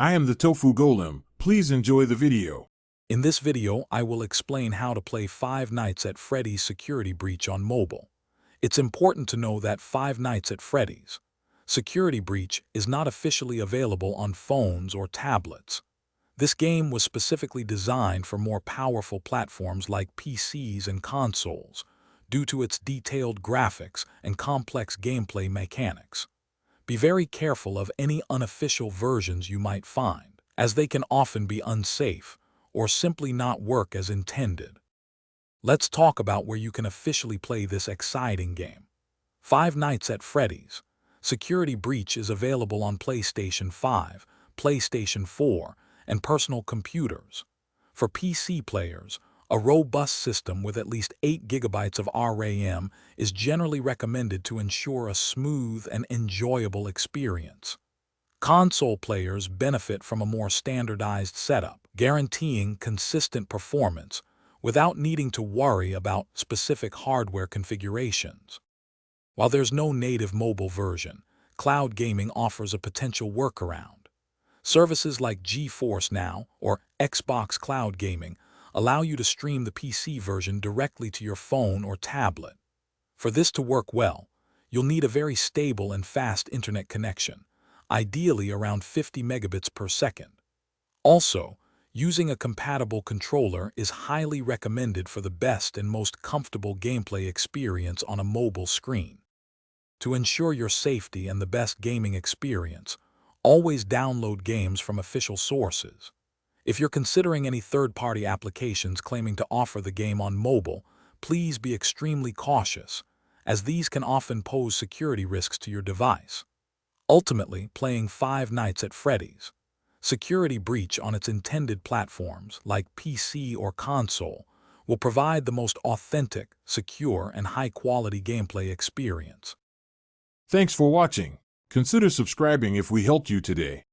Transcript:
I am the Tofu Golem. Please enjoy the video. In this video, I will explain how to play Five Nights at Freddy's Security Breach on mobile. It's important to know that Five Nights at Freddy's Security Breach is not officially available on phones or tablets. This game was specifically designed for more powerful platforms like PCs and consoles, due to its detailed graphics and complex gameplay mechanics. Be very careful of any unofficial versions you might find, as they can often be unsafe or simply not work as intended. Let's talk about where you can officially play this exciting game. Five Nights at Freddy's Security Breach is available on PlayStation 5, PlayStation 4, and personal computers. For PC players, a robust system with at least 8 GB of RAM is generally recommended to ensure a smooth and enjoyable experience. Console players benefit from a more standardized setup, guaranteeing consistent performance without needing to worry about specific hardware configurations. While there's no native mobile version, cloud gaming offers a potential workaround. Services like GeForce Now or Xbox Cloud Gaming allow you to stream the PC version directly to your phone or tablet. For this to work well, you'll need a very stable and fast internet connection, ideally around 50 megabits per second. Also, using a compatible controller is highly recommended for the best and most comfortable gameplay experience on a mobile screen. To ensure your safety and the best gaming experience, always download games from official sources. If you're considering any third-party applications claiming to offer the game on mobile, please be extremely cautious, as these can often pose security risks to your device. Ultimately, playing Five Nights at Freddy's Security Breach on its intended platforms, like PC or console, will provide the most authentic, secure, and high-quality gameplay experience. Thanks for watching. Consider subscribing if we helped you today.